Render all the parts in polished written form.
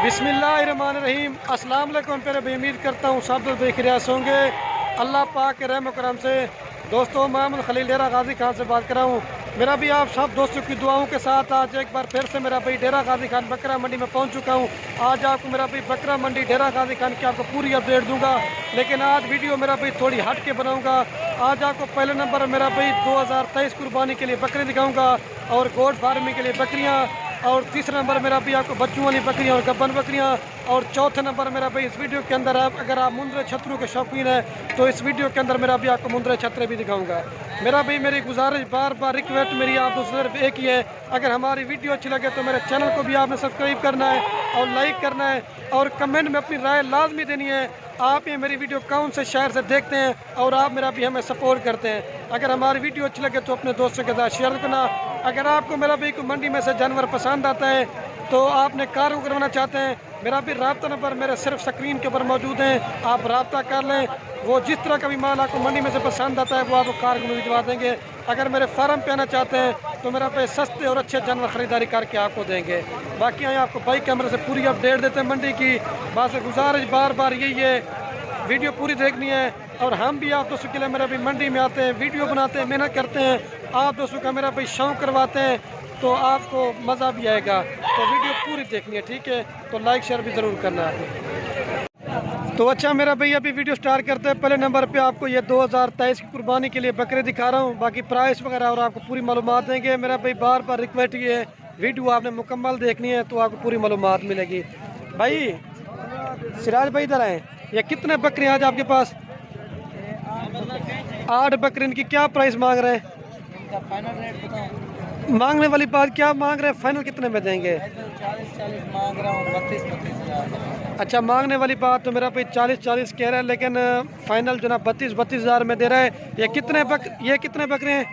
बिस्मिल्लाहिर्रहमानिर्रहीम। अस्सलाम वालेकुम प्यारे भाई, उम्मीद करता हूँ सब लोग बेखियास होंगे अल्लाह पाक के रहम करम से। दोस्तों, मोहम्मद खलील डेरा गाजी खान से बात कर रहा हूँ। मेरा भी आप सब दोस्तों की दुआओं के साथ आज एक बार फिर से मेरा भाई डेरा गाजी खान बकरा मंडी में पहुँच चुका हूँ। आज आपको मेरा भाई बकरा मंडी डेरा गाजी खान की आपको पूरी अपडेट दूंगा, लेकिन आज वीडियो मेरा भाई थोड़ी हट के बनाऊँगा। आज आपको पहले नंबर मेरा भाई 2023 कुर्बानी के लिए बकरे दिखाऊँगा और गोट फार्मिंग के लिए बकरियाँ, और तीसरा नंबर मेरा भी आपको बच्चों वाली बकरियां और गब्बन बकरियां, और चौथा नंबर मेरा भाई इस वीडियो के अंदर अगर आप मुंदरे छतरों के शौकीन हैं तो इस वीडियो के अंदर मेरा भी आपको मुंदरे छतरे भी दिखाऊंगा। मेरा भाई मेरी गुजारिश, बार बार रिक्वेस्ट मेरी आप दोस्तों सिर्फ एक ही है, अगर हमारी वीडियो अच्छी लगे तो मेरे चैनल को भी आपने सब्सक्राइब करना है और लाइक करना है और कमेंट में अपनी राय लाजमी देनी है। आप ये मेरी वीडियो कौन से शहर से देखते हैं और आप मेरा भी हमें सपोर्ट करते हैं। अगर हमारी वीडियो अच्छी लगे तो अपने दोस्तों के साथ शेयर करना। अगर आपको मेरा भी कोई मंडी में से जानवर पसंद आता है तो आपने कार को करवाना चाहते हैं, मेरा भी रब्ता नंबर मेरे सिर्फ स्क्रीन के ऊपर मौजूद हैं, आप रब्ता कर लें। वो जिस तरह का भी माल आपको मंडी में से पसंद आता है वो आपको कार में भिजवा देंगे। अगर मेरे फार्म पे आना चाहते हैं तो मेरा पे सस्ते और अच्छे जानवर ख़रीदारी करके आपको देंगे। बाकी यहाँ आपको बाइक कैमरे से पूरी अपडेट देते हैं मंडी की। बस गुजारिश बार बार यही है, वीडियो पूरी देखनी है। और हम भी आप दोस्तों के लिए मेरा भी मंडी में आते हैं, वीडियो बनाते हैं, मेहनत करते हैं, आप दोस्तों का मेरा भाई शौक़ करवाते हैं, तो आपको मज़ा भी आएगा। तो वीडियो पूरी देखनी है, ठीक है? तो लाइक शेयर भी ज़रूर करना है। तो अच्छा मेरा भाई अभी वीडियो स्टार्ट करते हैं। पहले नंबर पे आपको ये 2023 की कुर्बानी के लिए बकरे दिखा रहा हूँ, बाकी प्राइस वगैरह और आपको पूरी मालूमात देंगे। मेरा भाई बार बार रिक्वेस्ट ये है, वीडियो आपने मुकम्मल देखनी है तो आपको पूरी मालूमात मिलेगी। भाई सिराज भाई इधर आए, ये कितने बकरे आज आपके पास? 8 बकरे। इनकी क्या प्राइस मांग रहे हैं? इनका फाइनल रेट बताओ। मांगने वाली बात क्या मांग रहे हैं, फाइनल कितने में देंगे? 40 मांग रहा हूँ, 32 हज़ार। अच्छा, मांगने वाली बात तो मेरा भाई 40 कह रहा है, लेकिन फाइनल जो ना 32 हज़ार में दे रहा है। ये कितने बकरे हैं?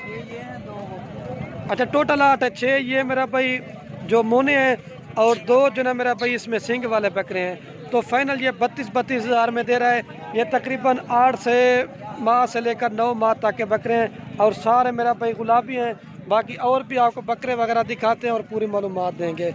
ये 2। अच्छा, टोटल 8 है। 6 ये मेरा भाई जो मोने हैं और 2 जो ना मेरा भाई इसमें सिंग वाले बकरे हैं। तो फाइनल ये 32 हज़ार में दे रहा है। ये तकरीबन 8 माह से लेकर 9 माह तक के बकरे हैं और सारे मेरा भाई गुलाबी हैं। बाकी और भी आपको बकरे वगैरह दिखाते हैं और पूरी मालूमात देंगे।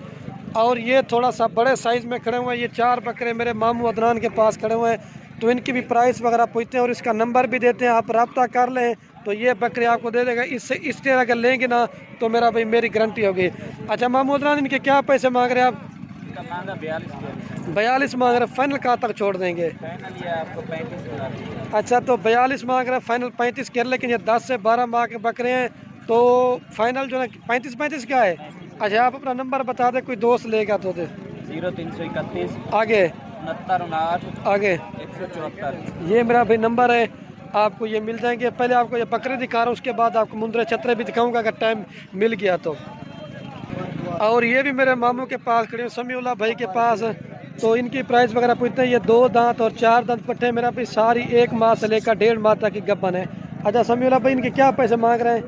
और ये थोड़ा सा बड़े साइज़ में खड़े हुए हैं, ये 4 बकरे मेरे मामू अदनान के पास खड़े हुए हैं, तो इनकी भी प्राइस वगैरह पूछते हैं और इसका नंबर भी देते हैं। आप रब्ता कर लें तो ये बकरे आपको दे देगा। इससे अगर लेंगे ना तो मेरा भाई मेरी गारंटी होगी। अच्छा मामू अदनान, इनके क्या पैसे मांग रहे हैं आप? 42 मांग रहे हैं। फाइनल कहाँ तक छोड़ देंगे? फाइनल ये आपको 35 हज़ार। अच्छा, तो 42 मांग रहे हैं, फाइनल 35 कर, लेकिन ये 10 से 12 माह के बकरे हैं तो फाइनल जो है 35 क्या है? अच्छा, आप अपना नंबर बता दें, कोई दोस्त लेगा तो दे। 0331 आगे 69 आगे 174। ये मेरा भाई नंबर है, आपको ये मिल जाएंगे। पहले आपको ये बकरे दिखा रहा हूँ, उसके बाद आपको मुंदरे छतरे भी दिखाऊंगा अगर टाइम मिल गया तो। और ये भी मेरे मामू के पास खड़े हैं, समीउल्लाह भाई के पास, तो इनकी प्राइस वगैरह पूछते हैं। ये 2 दांत और 4 दांत पट्टे मेरा भाई सारी 1 माह से लेकर 1.5 माह तक की गब्बन है। अच्छा समीउल्लाह भाई, इनके क्या पैसे मांग रहे हैं?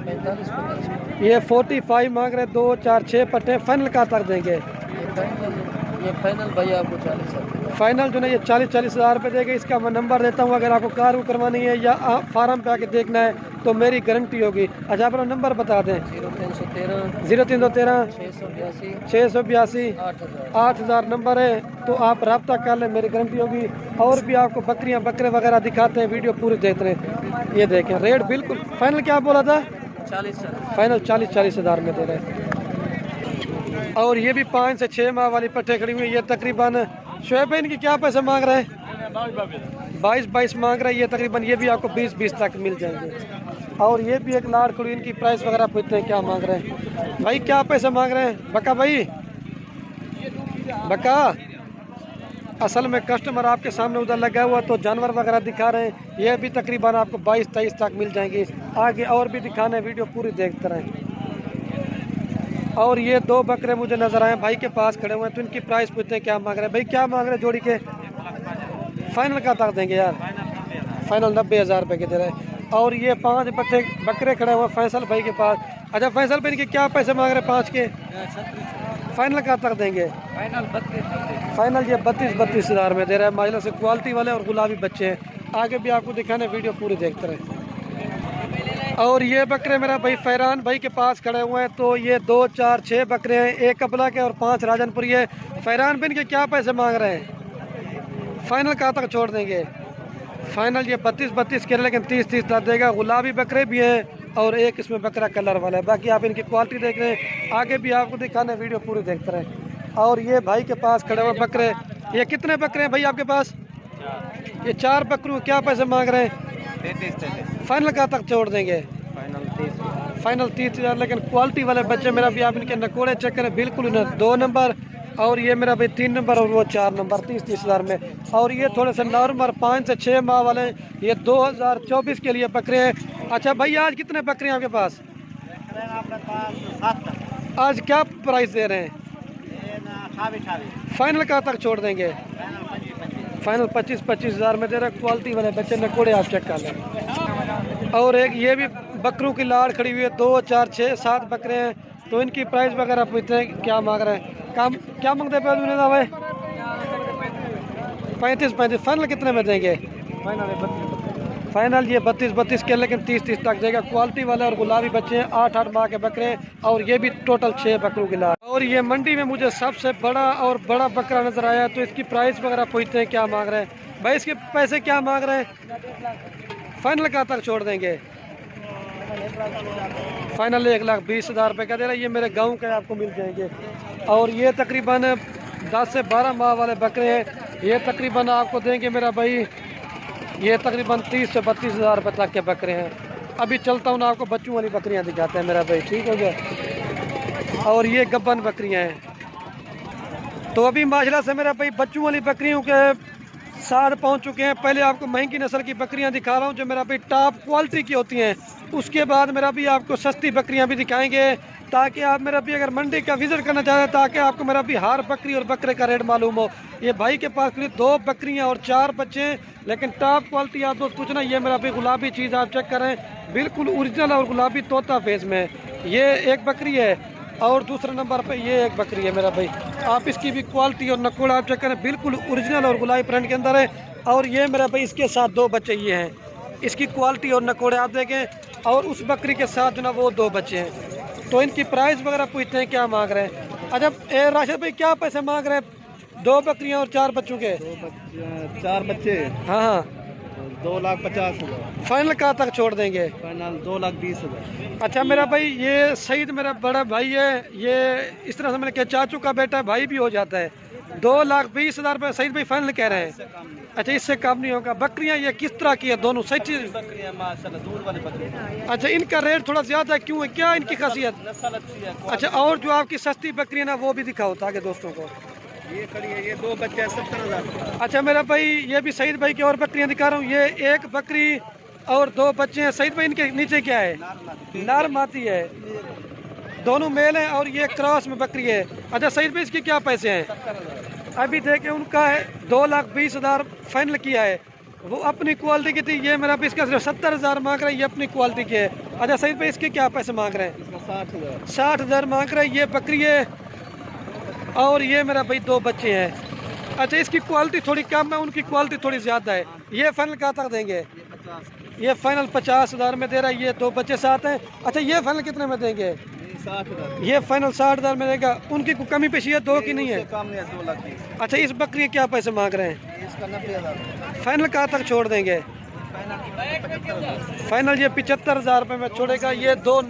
45 ये 45 मांग रहे हैं। 2 4 6 पट्टे। फाइनल कहाँ तक देंगे? ये फाइनल भाई आपको 40 हज़ार। फाइनल जो ना ये 40 हज़ार रुपये देगा। इसका मैं नंबर देता हूँ, अगर आपको कार करवानी है या आप फार्म पे आके देखना है तो मेरी गारंटी होगी। अच्छा, अपना नंबर बता दें। 0313 682 8000 नंबर है, तो आप रब्ता कर लें, मेरी गारंटी होगी। और भी आपको बकरे वगैरह दिखाते हैं, वीडियो पूरी देखते हैं। ये देखें रेट बिल्कुल फाइनल क्या बोला था? 40। फाइनल 40 हज़ार में दे रहे हैं। और ये भी 5 से 6 माह वाली पट्टे खड़ी हुई है। ये तकरीबन शोएब भाई, इनकी क्या पैसे मांग रहे हैं? 22 मांग रहे हैं। ये तकरीबन ये भी आपको 20 तक मिल जाएंगे। और ये भी एक लाड़ खड़ी, इनकी प्राइस वगैरह पूछते हैं क्या मांग रहे हैं। भाई क्या पैसे मांग रहे हैं? बका भाई, बका असल में कस्टमर आपके सामने उधर लगा हुआ तो जानवर वगैरह दिखा रहे हैं। ये भी तकरीबन आपको 22-23 तक मिल जाएंगे। आगे और भी दिखाने, वीडियो पूरी देखते रहें। और ये 2 बकरे मुझे नजर आए भाई के पास खड़े हुए हैं, तो इनकी प्राइस पूछते हैं क्या मांग रहे हैं। भाई क्या मांग रहे हैं जोड़ी के? फाइनल का तक देंगे यार? फाइनल 90 हज़ार रुपये के दे रहे हैं। और ये 5 बकरे खड़े हुए फैसल भाई के पास। अच्छा फैसल भाई, इनके क्या पैसे मांग रहे हैं 5 के? फाइनल का तक देंगे? फाइनल ये 32 हज़ार में दे रहा है। माइला से क्वालिटी वाले और गुलाबी बच्चे हैं। आगे भी आपको दिखाने, वीडियो पूरी देखते रहे। और ये बकरे मेरा भाई फैरान भाई के पास खड़े हुए हैं। तो ये 2 4 6 बकरे हैं, 1 कबला के और 5 राजनपुरी है। फैरान बिन के क्या पैसे मांग रहे हैं? फाइनल कहाँ तक छोड़ देंगे? फाइनल ये 32 के, लेकिन 30 ला देगा। गुलाबी बकरे भी हैं और एक इसमें बकरा कलर वाला है। बाकी आप इनकी क्वालिटी देख रहे हैं, आगे भी आपको दिखाना, वीडियो पूरी देखते रहें। और ये भाई के पास खड़े हुए बकरे, ये कितने बकरे हैं भाई आपके पास? ये 4 बकरों क्या पैसे मांग रहे हैं? 33। फाइनल कहाँ तक छोड़ देंगे? फाइनल 30,000। लेकिन क्वालिटी वाले बच्चे मेरा भी आप इनके नकोड़े चेक करें, बिल्कुल इन्हें 2 नंबर और ये मेरा भाई 3 नंबर और वो 4 नंबर 30,000 में। और ये थोड़े से नॉर्मल 5 से 6 माह वाले, ये 2024 के लिए बकरे हैं। अच्छा भाई आज कितने बकरे हैं आपके पास? आज क्या प्राइस दे रहे हैं? फाइनल कहाँ तक छोड़ देंगे? फाइनल 25,000 में दे रहे। क्वालिटी वाले बच्चे नकोड़े आप चेक कर लें। और एक ये भी बकरों की लाड़ खड़ी हुई है, 2 4 6 7 बकरे हैं। तो इनकी प्राइस वगैरह पूछते हैं क्या मांग रहे हैं? क्या मांगते हैं भाई? 35। फाइनल कितने में देंगे? फाइनल ये 32 के, लेकिन 30 तक देगा। क्वालिटी वाले और गुलाबी बच्चे हैं, 8 माह के बकरे हैं। और ये भी टोटल 6 बकरों की लाड़। और ये मंडी में मुझे सबसे बड़ा बकरा नजर आया। तो इसकी प्राइस वगैरह पूछते हैं क्या मांग रहे हैं भाई? इसके पैसे क्या मांग रहे हैं? फाइनल कहाँ तक छोड़ देंगे? फाइनल 1,20,000 रुपये का दे रहा है। ये मेरे गाँव के आपको मिल जाएंगे। और ये तकरीबन 10 से 12 माह वाले बकरे हैं। ये तकरीबन आपको देंगे मेरा भाई, ये तकरीबन 30 से 32,000 रुपये तक के बकरे हैं। अभी चलता हूँ ना, आपको बच्चों वाली बकरियाँ दिखाते हैं मेरा भाई, ठीक हो गया। और ये गब्बन बकरियाँ हैं। तो अभी माजरा से मेरा भाई बच्चों वाली बकरियों के साथ पहुँच चुके हैं। पहले आपको महंगी नस्ल की बकरियाँ दिखा रहा हूँ जो मेरा भाई टॉप क्वालिटी की होती हैं। उसके बाद मेरा भी आपको सस्ती बकरियाँ भी दिखाएंगे, ताकि आप मेरा भी अगर मंडी का विजिट करना चाहते हैं, ताकि आपको मेरा भी हर बकरी और बकरे का रेट मालूम हो। ये भाई के पास 2 बकरियां और 4 बच्चे हैं, लेकिन टॉप क्वालिटी आप दोस्त कुछ ना, ये मेरा भी गुलाबी चीज़ आप चेक करें, बिल्कुल ओरिजिनल और गुलाबी तोता फेस में। ये एक बकरी है और दूसरे नंबर पे ये एक बकरी है मेरा भाई। आप इसकी भी क्वालिटी और नकोड़ आप चेक करें, बिल्कुल ओरिजिनल और गुलाबी प्रिंट के अंदर है। और ये मेरा भाई इसके साथ 2 बच्चे ये हैं, इसकी क्वालिटी और नकोड़े आप देखें। और उस बकरी के साथ जो ना वो 2 बच्चे हैं। तो इनकी प्राइस वगैरह पूछते हैं क्या मांग रहे हैं। अच्छा राशिद भाई क्या पैसे मांग रहे हैं 2 बकरियां और 4 बच्चों के? 4 बच्चे। हाँ 2,50,000। फाइनल कहाँ तक छोड़ देंगे? फाइनल 2,20,000। अच्छा मेरा भाई ये सईद मेरा बड़ा भाई है, ये इस तरह से मैंने क्या चाचू का बेटा भाई भी हो जाता है। 2,20,000 रुपये सईद भाई फाइनल कह रहे हैं। अच्छा इससे कम नहीं होगा। बकरियां ये किस तरह की है दोनों? सही चीज बकरियां माशाल्लाह दूध वाली बकरियां। अच्छा इनका रेट थोड़ा ज्यादा है, क्यों है, क्या इनकी खासियत? नस्ल अच्छी है। अच्छा और जो आपकी सस्ती बकरियां ना वो भी दिखाओ ताकि दोस्तों को। ये खड़ी है, ये 2 बच्चे 70,000। अच्छा मेरा भाई ये भी सईद भाई की और बकरियां दिखा रहा हूँ। ये 1 बकरी और 2 बच्चे हैं। सईद भाई इनके नीचे क्या है? नार माती है, दोनों मेल हैं। और ये क्रॉस में बकरी है। अच्छा सईद भाई इसके क्या पैसे हैं? अभी देखे उनका है 2,20,000 फाइनल किया है। वो अपनी क्वालिटी की थी, ये मेरा भी इसका सिर्फ 70,000 मांग रहा है, ये अपनी क्वालिटी की है। अच्छा सईद भाई इसके क्या पैसे मांग रहे हैं? 60,000 मांग रहे हैं। ये बकरी है और ये मेरा भाई 2 बच्चे हैं। अच्छा इसकी क्वालिटी थोड़ी कम है, उनकी क्वालिटी थोड़ी ज़्यादा है। ये फाइनल कहाँ तक देंगे? ये फाइनल 50,000 में दे रहा है। ये 2 बच्चे साथ हैं। अच्छा ये फाइनल कितने में देंगे? 60,000। ये फाइनल 60,000 में देगा। उनकी कोई कमी पेशी है 2 की नहीं है? कम नहीं है, 2,20,000। अच्छा इस बकरी के क्या पैसे मांग रहे हैं? इसका 90,000। फाइनल कहाँ तक छोड़ देंगे? फाइनल ये 75,000 रुपये में छोड़ेगा। ये 2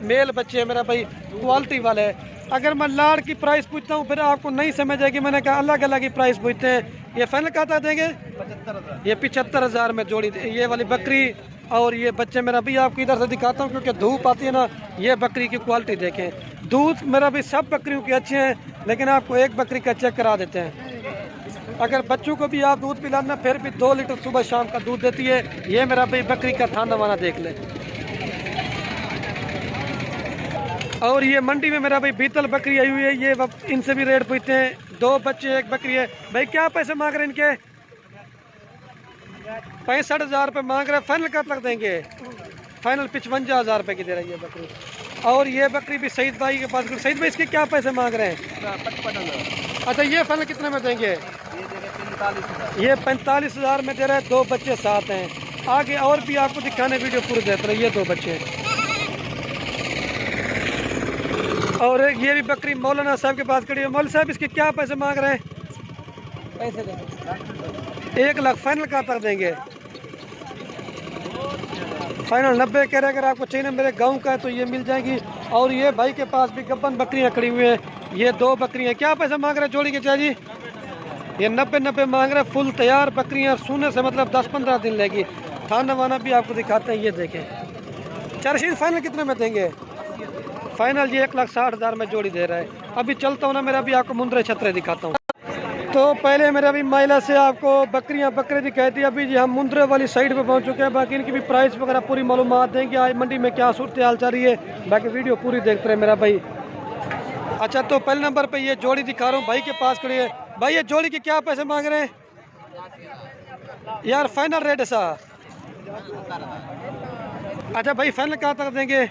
मेल बच्चे हैं मेरा भाई, क्वालिटी वाले है। अगर मैं लाड़ की प्राइस पूछता हूँ फिर आपको नहीं समझ आएगी, मैंने कहा अलग अलग ही प्राइस पूछते हैं। ये फाइनल कहाँ तक देंगे? 75,000। ये 75,000 में जोड़ी ये वाली बकरी और ये बच्चे मेरा भी आपको इधर से दिखाता हूँ क्योंकि धूप आती है ना। ये बकरी की क्वालिटी देखें, दूध मेरा भी सब बकरियों के अच्छे हैं, लेकिन आपको एक बकरी का चेक करा देते हैं। अगर बच्चों को भी आप दूध पिलाना फिर भी 2 लीटर सुबह शाम का दूध देती है। ये मेरा भाई बकरी का थाना वाना देख ले। और ये मंडी में मेरा भाई बीतल बकरी आई हुई है, ये इनसे भी रेट पूछते हैं। 2 बच्चे 1 बकरी है। भाई क्या पैसे मांग रहे हैं इनके? 65,000 रुपये मांग रहे हैं। फाइनल कब तक देंगे? फाइनल 55,000 रुपये की दे रही है बकरी। और ये बकरी भी सईद भाई के पास। सईद भाई इसके क्या पैसे मांग रहे हैं? 55,000। अच्छा ये फाइनल कितने में देंगे? ये 45,000। ये 45,000 में दे रहे हैं। 2 बच्चे साथ हैं। आगे और भी आपको दिखाने वीडियो पूरे देते रहे। ये दो बच्चे और एक ये भी बकरी मौलाना साहब के पास खड़ी है। मौलाना साहब इसके क्या पैसे मांग रहे हैं? पैसे देंगे 1 लाख फाइनल कहाँ तक देंगे? फाइनल 90 कह रहे। अगर आपको चाहिए मेरे गांव का है तो ये मिल जाएगी। और ये भाई के पास भी गब्बन बकरियां खड़ी हुई हैं। ये 2 बकरियां क्या पैसे मांग रहे हैं जोड़ी के चाची? ये 90 मांग रहे हैं। फुल तैयार बकरियां सोने से मतलब 10-15 दिन लेगी। खाना वाना भी आपको दिखाते हैं। ये देखें चरशीद फाइनल कितने में देंगे? फाइनल ये 1,60,000 में जोड़ी दे रहा है। अभी चलता हूँ ना मेरा भी आपको मुंद्रे छतरे दिखाता हूँ। तो पहले मेरा भी महिला से आपको बकरियां बकरे दिखाई थी। अभी जी हम मुंद्रे वाली साइड पे पहुंच चुके हैं। बाकी इनकी भी प्राइस वगैरह पूरी मालूमात देंगे। आज मंडी में क्या सूरत हाल चल रही है। बाकी वीडियो पूरी देखते रहे मेरा भाई। अच्छा तो पहले नंबर पे ये जोड़ी दिखा रहा हूँ भाई के पास खड़ी है। भाई ये जोड़ी के क्या पैसे मांग रहे हैं यार? फाइनल रेट है सा? अच्छा भाई फाइनल कहाँ तक देंगे?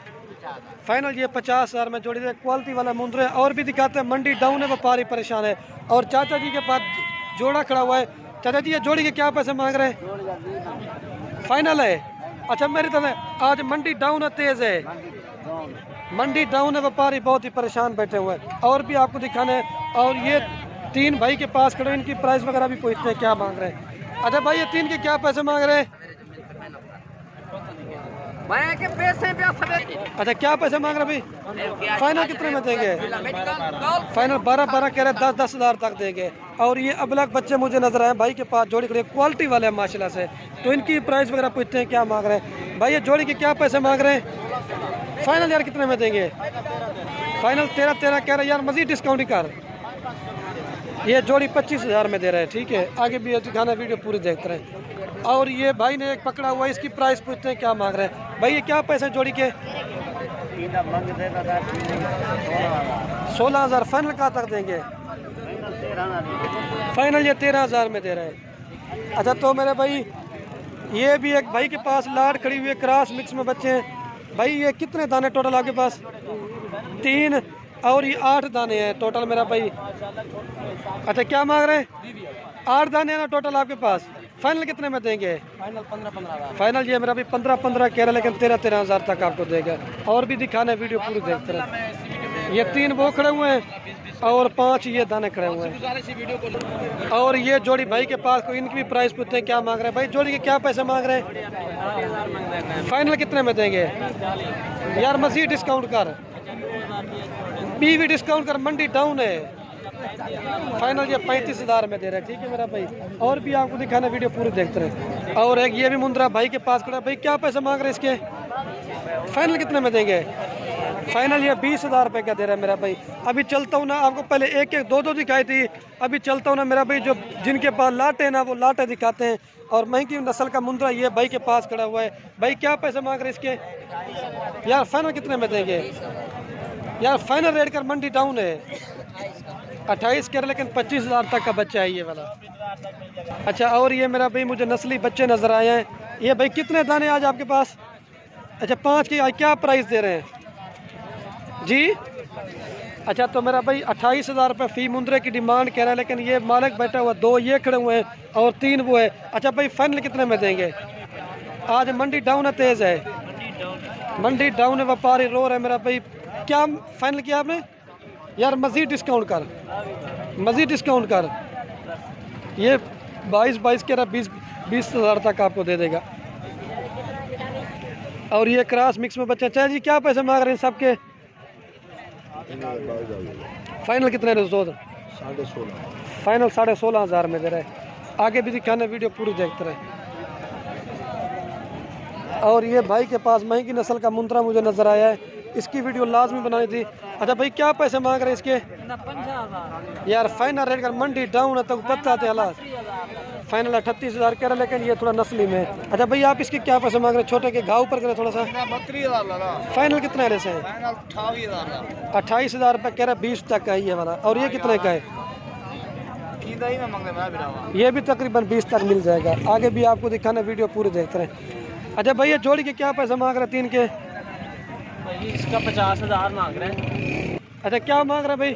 फाइनल ये 50,000 में जोड़ी दे। क्वालिटी वाला मुंद्रे और भी दिखाते हैं। मंडी डाउन है, व्यापारी परेशान है। और चाचा जी के पास जोड़ा खड़ा हुआ है। चाचा जी ये जोड़ी के क्या पैसे मांग रहे हैं? फाइनल है? अच्छा मेरी तरह आज मंडी डाउन है, तेज है मंडी डाउन है, व्यापारी बहुत ही परेशान बैठे हुए हैं। और भी आपको दिखाने हैं। और ये 3 भाई के पास खड़े, इनकी प्राइस वगैरह भी पूछते हैं क्या मांग रहे हैं। अच्छा भाई ये 3 के क्या पैसे मांग रहे हैं? अच्छा क्या पैसे मांग रहे भाई? फाइनल कितने में देंगे? फाइनल 12 कह रहे, 10 हज़ार तक देंगे। और ये अबलग बच्चे मुझे नजर आए भाई के पास जोड़ी खड़ी, क्वालिटी वाले हैं माशाल्लाह से। तो इनकी प्राइस वगैरह पूछते हैं क्या मांग रहे हैं। भाई ये जोड़ी के क्या पैसे मांग रहे हैं? फाइनल यार कितने में देंगे? फाइनल 13 कह रहे यार, मजीद डिस्काउंट ही कर। ये जोड़ी 25,000 में दे रहे हैं। ठीक है आगे भी दिखाना, वीडियो पूरी देखते रहे। और ये भाई ने एक पकड़ा हुआ है, इसकी प्राइस पूछते हैं क्या मांग रहे हैं। भाई ये क्या पैसे जोड़ी के? 16,000 फाइनल कहाँ तक देंगे? फाइनल ये 13,000 में दे रहे हैं। अच्छा तो मेरे भाई ये भी एक भाई के पास लाट खड़ी हुई है, क्रॉस मिक्स में बच्चे हैं। भाई ये कितने दाने टोटल आपके पास? 3 और ये 8 दाने हैं टोटल मेरा भाई। अच्छा क्या मांग रहे हैं? 8 दाने हैं ना टोटल आपके पास। फाइनल कितने में देंगे? फाइनल 15-15 फाइनल ये मेरा भी 15 कह रहा है, लेकिन 13 हज़ार तक आपको देगा। और भी दिखाना वीडियो पूरी देखते रहे। ये 3 वो खड़े हुए हैं और 5 ये दाने खड़े हुए हैं। और ये जोड़ी भाई के पास को, इनकी भी प्राइस पूछते हैं क्या मांग रहे हैं। भाई जोड़ी के क्या पैसे मांग रहे हैं? फाइनल कितने में देंगे यार? मजीद डिस्काउंट कर, भी डिस्काउंट कर, मंडी डाउन है। फाइनल ये 35,000 में दे रहा है। ठीक है मेरा भाई। और भी आपको दिखाना, वीडियो पूरी देखते रहे। और एक ये भी मुंद्रा भाई के पास खड़ा है। भाई क्या पैसे मांग रहे हैं इसके? फाइनल कितने में देंगे? फाइनल ये 20,000 रुपये का दे रहा है मेरा भाई। अभी चलता हूँ ना, आपको पहले 1-1 2-2 दिखाई थी। अभी चलता हूँ ना मेरा भाई, जो जिनके पास लाटे ना वो लाटे दिखाते हैं। और महंगी नस्ल का मुंद्रा ये भाई के पास खड़ा हुआ है। भाई क्या पैसे मांग रहे हैं इसके यार? फाइनल कितने में देंगे यार? फाइनल रेट कर, मंडी डाउन है। 28 कह रहे, लेकिन 25,000 तक का बच्चा है ये वाला। अच्छा और ये मेरा भाई मुझे नस्ली बच्चे नज़र आए हैं। ये भाई कितने दाने आज आपके पास? अच्छा 5 की क्या प्राइस दे रहे हैं जी? अच्छा तो मेरा भाई 28,000 रुपये फ़ी मुंद्रे की डिमांड कह रहा है, लेकिन ये मालिक बैठा हुआ, 2 ये खड़े हुए हैं और 3 वो है। अच्छा भाई फाइनल कितने में देंगे? आज मंडी डाउन है, तेज़ है मंडी डाउन है, व्यापारी रो रहे मेरा भाई। क्या फाइनल किया आपने यार? मज़ीद डिस्काउंट कर, मज़ीद डिस्काउंट कर। ये 22 कह रहा, 20,000 तक आपको दे देगा। और ये क्रॉस मिक्स में बच्चा। चाचा जी क्या पैसे मांग रहे हैं सबके? फाइनल कितने रहे? 16.5 फाइनल 16,500 में दे रहे हैं। आगे भी दिखाने, वीडियो पूरी देखते रहे। और ये भाई के पास महंगी नस्ल का मुंद्रा मुझे नज़र आया है, इसकी वीडियो लाजमी बनानी थी। अच्छा भाई क्या पैसे मांग रहे हैं इसके यार? फाइनल रेट कर, मंडी डाउन है तो पता थे हालात। फाइनल 38,000 कह रहे, लेकिन ये थोड़ा नस्ली में। अच्छा भाई आप इसके क्या पैसे मांग रहे हैं? छोटे के घाव पर करे थोड़ा सा। 32,000 फाइनल कितने रेट है? 28,000 रुपये कह रहे, 20 तक का ये वाला। और ये कितने का है? ये भी तकरीबन 20 तक मिल जाएगा। आगे भी आपको दिखाना, वीडियो पूरी देखते रहे। अच्छा भाई ये जोड़ी के क्या पैसे मांग रहे हैं 3 के? इसका 50,000 मांग रहे हैं। अच्छा क्या मांग रहे हैं भाई?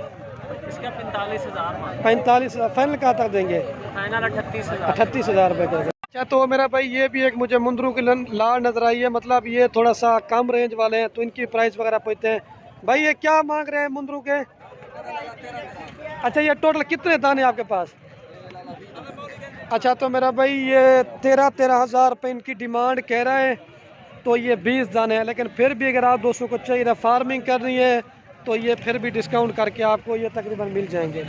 इसका 45,000 मांग 45,000 फाइनल कहाँ तक देंगे? फाइनल 38,000 38,000 रुपये का। अच्छा तो मेरा भाई ये भी एक मुझे मुंदरू की लाड़ नजर आई है, मतलब ये थोड़ा सा कम रेंज वाले हैं तो इनकी प्राइस वगैरह पूछते हैं। भाई ये क्या मांग रहे हैं मुंदरू के? अच्छा ये टोटल कितने दाने आपके पास? अच्छा तो मेरा भाई ये 13,000 रुपये इनकी डिमांड कह रहा है, तो ये 20 दाने हैं। लेकिन फिर भी अगर आप दोस्तों को चाहिए फार्मिंग करनी है तो ये फिर भी डिस्काउंट करके आपको ये तकरीबन मिल जाएंगे।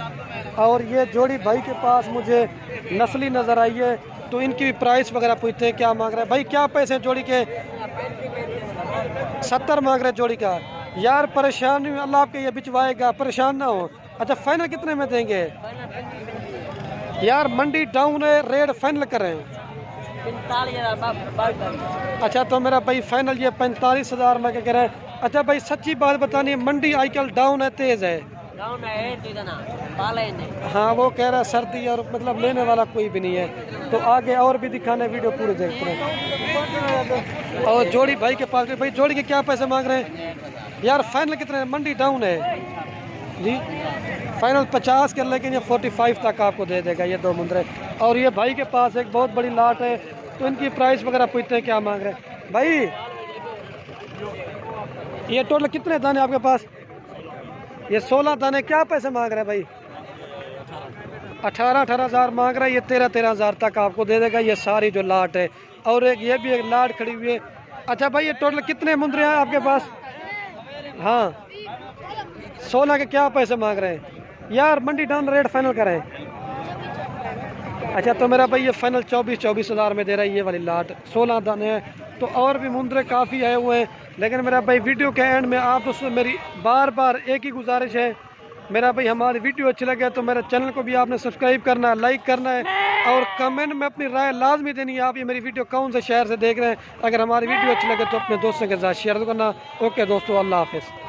और ये जोड़ी भाई के पास मुझे नस्ली नज़र आई है, तो इनकी भी प्राइस वगैरह पूछते हैं क्या मांग रहे हैं। भाई क्या पैसे हैं जोड़ी के? 70 मांग रहे हैं जोड़ी का। यार परेशान नहीं, अल्लाह आपके ये बिचवाएगा, परेशान ना हो। अच्छा फाइनल कितने में देंगे? यार मंडी डाउन है, रेट फाइनल करें। 45,000। अच्छा तो मेरा भाई फाइनल ये 45,000 में क्या कह रहे हैं। अच्छा भाई सच्ची बात बतानी है, मंडी आजकल डाउन है, तेज़ है। हाँ वो कह रहा है सर्दी और मतलब लेने वाला कोई भी नहीं है। तो आगे और भी दिखाने, वीडियो पूरे देखते हैं। और जोड़ी भाई के पास, भाई जोड़ी के क्या पैसे मांग रहे हैं? यार फाइनल कितने? मंडी डाउन है जी, फाइनल 50 कर, लेकिन ये 45 तक आपको दे देगा ये दो मुंदरे। और ये भाई के पास एक बहुत बड़ी लाट है, तो इनकी प्राइस वगैरह पूछते हैं क्या मांग रहे हैं। भाई ये टोटल कितने दाने आपके पास? ये 16 दाने, क्या पैसे मांग रहे हैं भाई? 18,000 मांग रहा है, ये 13,000 तक आपको दे देगा ये सारी जो लाट है। और एक ये भी एक लाट खड़ी हुई है। अच्छा भाई ये टोटल कितने मुंदरे हैं आपके पास? हाँ 16 के क्या पैसे मांग रहे हैं? यार मंडी डाउन, रेट फाइनल करें। अच्छा तो मेरा भाई ये फाइनल 24,000 में दे रहा है ये वाली लाट, 16 दाने हैं। तो और भी मुंदरे काफ़ी आए हुए हैं, लेकिन मेरा भाई वीडियो के एंड में आप दोस्तों मेरी बार बार एक ही गुजारिश है, मेरा भाई हमारी वीडियो अच्छी लगे तो मेरे चैनल को भी आपने सब्सक्राइब करना है, लाइक करना है और कमेंट में अपनी राय लाजमी देनी है। आप ये मेरी वीडियो कौन से शहर से देख रहे हैं, अगर हमारी वीडियो अच्छी लगे तो अपने दोस्तों के साथ शेयर करना। ओके दोस्तों, अल्लाह हाफिज़।